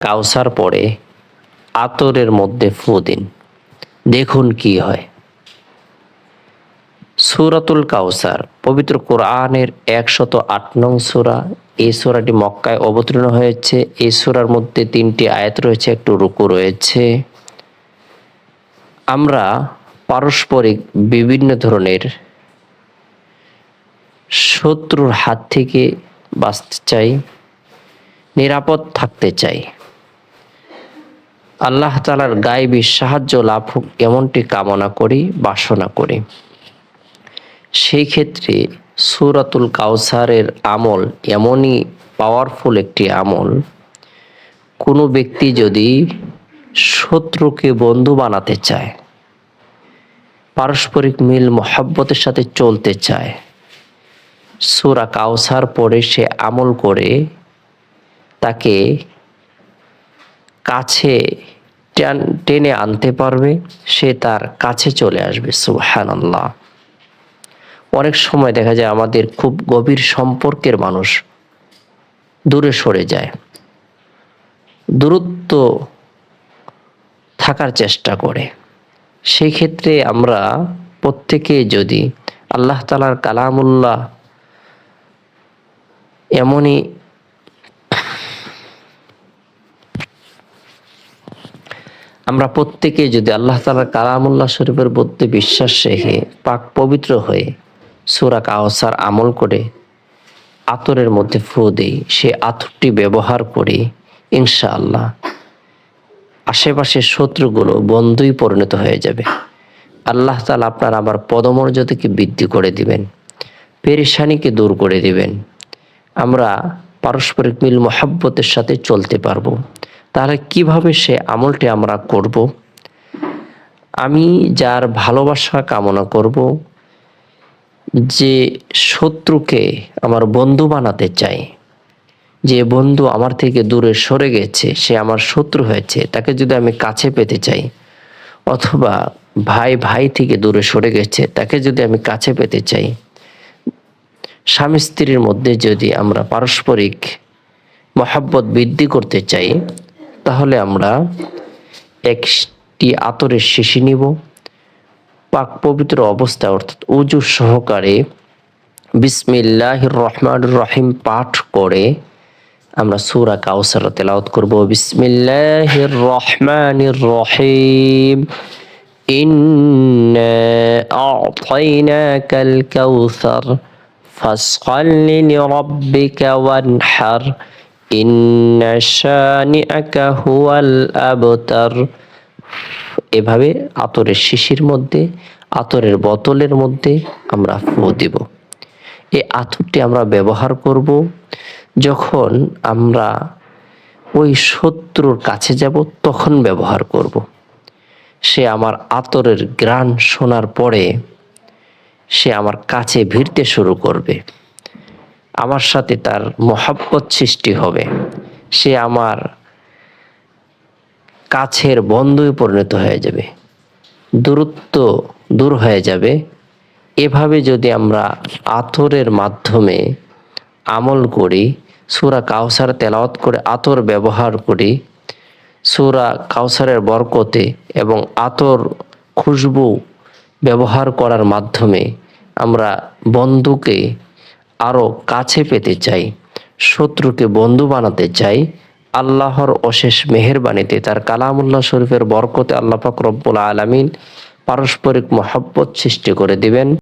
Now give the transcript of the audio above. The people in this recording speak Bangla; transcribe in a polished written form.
কাউসার পড়ে আতরের মধ্যে ফু দিন, দেখুন কি হয়। সূরাতুল কাউসার পবিত্র কোরআনের 108 নং সূরা। এই সূরাটি মক্কায় অবতীর্ণ হয়েছে। এই সূরার মধ্যে 3টি আয়াত রয়েছে, একটু রুকু রয়েছে। আমরা পারস্পরিক বিভিন্ন ধরনের শত্রুর হাত থেকে বাঁচতে চাই, নিরাপদ থাকতে চাই, আল্লাহ তাআলার গায়েবী সাহায্য লাভ হোক এমনটি কামনা করি, বাসনা করি। সেই ক্ষেত্রে সূরাতুল কাউসারের আমল এমনই পাওয়ারফুল একটি আমল, কোনো ব্যক্তি যদি শত্রুকে বন্ধু বানাতে চায়, পারস্পরিক মিল মহব্বতের সাথে চলতে চায়, সূরা কাউসার পড়ে সে আমল করে তাকে কাছে টেনে আনতে পারবে, সে তার কাছে চলে আসবে। সুবহানাল্লাহ। অনেক সময় দেখা যায় আমাদের খুব গভীর সম্পর্কের মানুষ দূরে সরে যায়, দূরত্ব থাকার চেষ্টা করে। সেই ক্ষেত্রে আমরা প্রত্যেকে যদি আল্লাহ তাআলার কালামুল্লাহ এমনই আমরা প্রত্যেকে যদি আল্লাহ তাআলার কালামুল্লাহ শরীফের মধ্যে বিশ্বাস রেখে পাক পবিত্র হয়ে সূরা কাউসার আমল করে আতরের মধ্যে ফু দেই, সে আতরটি ব্যবহার করি, ইনশাআল্লাহ আশেপাশের শত্রুগুলো বন্ধুই পরিণত হয়ে যাবে। আল্লাহ তাআলা আপনার আমার পদমর্যাদাকে বৃদ্ধি করে দিবেন, পেরেশানিকে দূর করে দিবেন। আমরা পারস্পরিক মিল মহব্বতের সাথে চলতে পারবো। তাহলে কিভাবে সে আমলটি আমরা করব? আমি যার ভালোবাসা কামনা করব, যে শত্রুকে আমার বন্ধু বানাতে চাই, যে বন্ধু আমার থেকে দূরে সরে গেছে, সে আমার শত্রু হয়েছে, তাকে যদি আমি কাছে পেতে চাই, অথবা ভাই ভাই থেকে দূরে সরে গেছে, তাকে যদি আমি কাছে পেতে চাই, স্বামী স্ত্রীর মধ্যে যদি আমরা পারস্পরিক মহব্বত বৃদ্ধি করতে চাই, তাহলে আমরা একটি আতরের শিশি নিব, পাক পবিত্র অবস্থায় অর্থাৎ ওযু সহকারে বিসমিল্লাহির রহমানির রহিম পাঠ করে আমরা সূরা কাউসার তেলাওয়াত করব। বিসমিল্লাহির রহমানির রহিম, ইন্না আ'তাইনাকাল কাউসার ফাসসাল্লি লিরাব্বিকা ওয়ানহার, ইন্না শানিআকা হুয়াল আবতার। এভাবে আতরের শিশির মধ্যে, আতরের বোতলের মধ্যে আমরা ফু দিব। এই আতরটি আমরা ব্যবহার করব যখন আমরা ওই শত্রুর কাছে যাব, তখন ব্যবহার করব। সে আমার আতরের ঘ্রাণ শোনার পরে সে আমার কাছে ভিড়তে শুরু করবে, আমার সাথে তার মহব্বত সৃষ্টি হবে, সে আমার কাছের বন্ধুই পরিণত হয়ে যাবে, দূরত্ব দূর হয়ে যাবে। এভাবে যদি আমরা আতরের মাধ্যমে আমল করি, সূরা কাউসার তেলাওয়াত করে আতর ব্যবহার করি, সূরা কাউসারের বরকতে এবং আতর খুশবু ব্যবহার করার মাধ্যমে আমরা বন্ধুকে আরো কাছে পেতে চাই, শত্রুকে বন্ধু বানাতে চাই, আল্লাহর অশেষ মেহেরবানিতে তার কালামুল্লাহ শরীফের বরকতে আল্লাহ পাক রব্বুল আলামিন পারস্পরিক মহব্বত সৃষ্টি করে দিবেন।